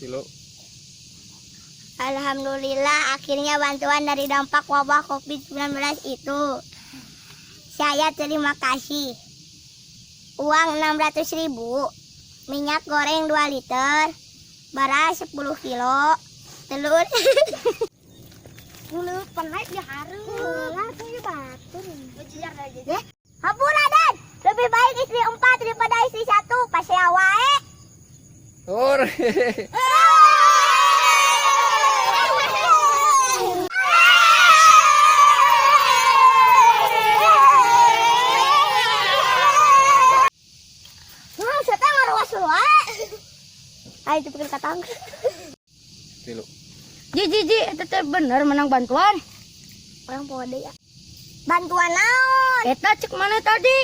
Kilo. Alhamdulillah akhirnya bantuan dari dampak wabah COVID-19 itu. Saya terima kasih. Uang 600.000, minyak goreng 2 liter, beras 10 kilo, telur. Dulu pernah diharum. Lah tuh batur. Hampura Dan, lebih baik istri 4 daripada istri 1. Pasea wae. Ayo cepet katang. Kilo. Ji, teteh bener menang bantuan. Orang pode ya. Bantuan naon? Eta cek mana tadi?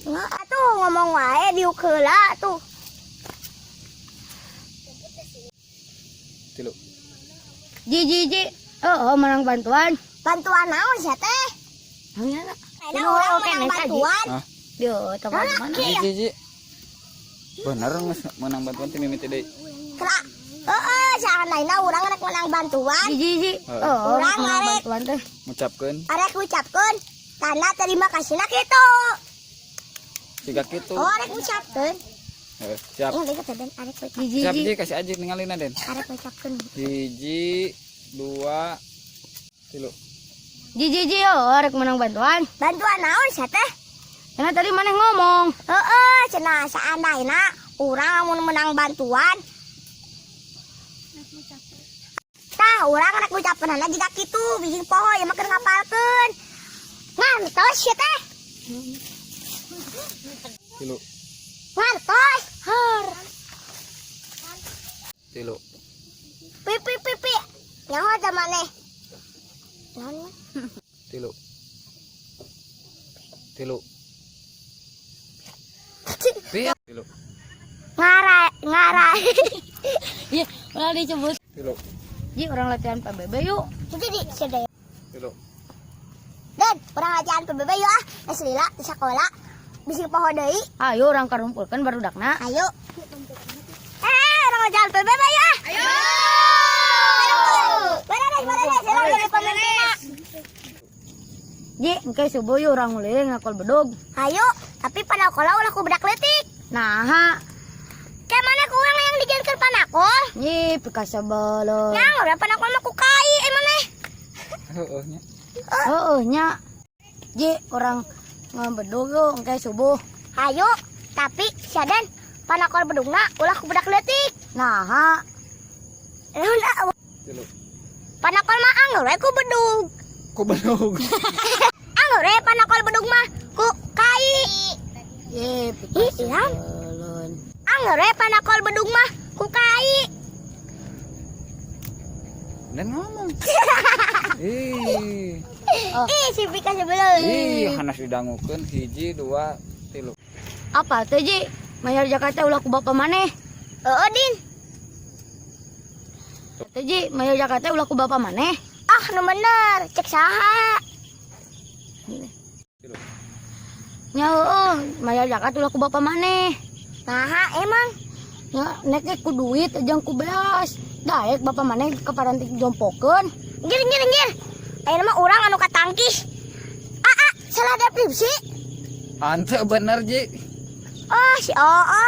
Nggak atuh ngomong wae diuk heula tuh. Kilo. Ji. Oh, menang bantuan. Bantuan naon sia teh? Hanya Ini orang menang bantuan. Hah? Yo, teman mana? Ji. Bener menang bantuan tim mimiti deui. Kera. Seandainya orang rek menang bantuan. Ji. Oh, Urang menang arek. bantuan teh. Ngucapkeun Arek ucapkeun karena terima kasihna kitu. siga kitu. Oh, arek ucapkeun. Siap. Yang deket Dan arek ucapkeun. Siap Ji. Ji, kasih aja ningalina Den. Arek ucapkeun. 1 2 Kilo. Ji, oh, rek menang bantuan. Bantuan naon sia teh? Karena tadi mana ngomong. Cenah seandainya urang mun menang bantuan. Tah, urang rek ucapeunana jiga kitu, bijing poho ya makin ngapalkeun. Ngantos ya teh. Kilo. Ngantos. Har. Kilo. Pipi. Nyaho da maneh. Naon? Kilo. Kilo. Kilo. Ngara. Iya, ulah dicebut. Kilo. Ji, orang latihan PBB yuk. Jadi sedaya. Kilo. Dan urang ajan PBB yuk ah. Geus lila di sakola. Bijing poho deui. Ayo orang karumpulkan barudakna. Ayo. Urang ajan PBB yuk ah. Ayo. Beres, urang jadi pemimpinna. Ji, engke subuh yuk orang mulai ngakol bedog. Ayo, tapi panakola ulah ku budak leutik. Nah, Kayak mana ku urang yang dijankeun panakol? nyi pikasa balon. Yang udah panakol mah ku kai maneh. Heueuhnya. Nya. Ji, orang ngabedog yuk engke subuh. Ayo, tapi sadan panakol bedugna ulah ku budak leutik. Nah, Ulah Kilo. panakol mah anggur we ku bedug. Ku bedog. Anggur we panakol bedug mah ku kai. ye pikasa Iya. balon. Anggur we panakol bedug mah ku kai. Dan ngomong. Ih. Ih, si Pika sebelum. Hanas didangukeun 1 2 3. Apa teh Ji? Mayar Jakarta ulah ku bapa maneh. Din. Teh Ji, mayar Jakarta ulah ku bapa maneh. Ah, nu bener, cek saha. Nya heueuh, mayar Jakarta ulah ku bapa maneh. Nah, emang Ya, nek ge ku duit jeung ku beas. Daek bapa maneh keparanti jompokeun. Ngir. Ayeuna mah urang anu katangkis. Salah deskripsi. Ante bener Ji. Oh, si Oo.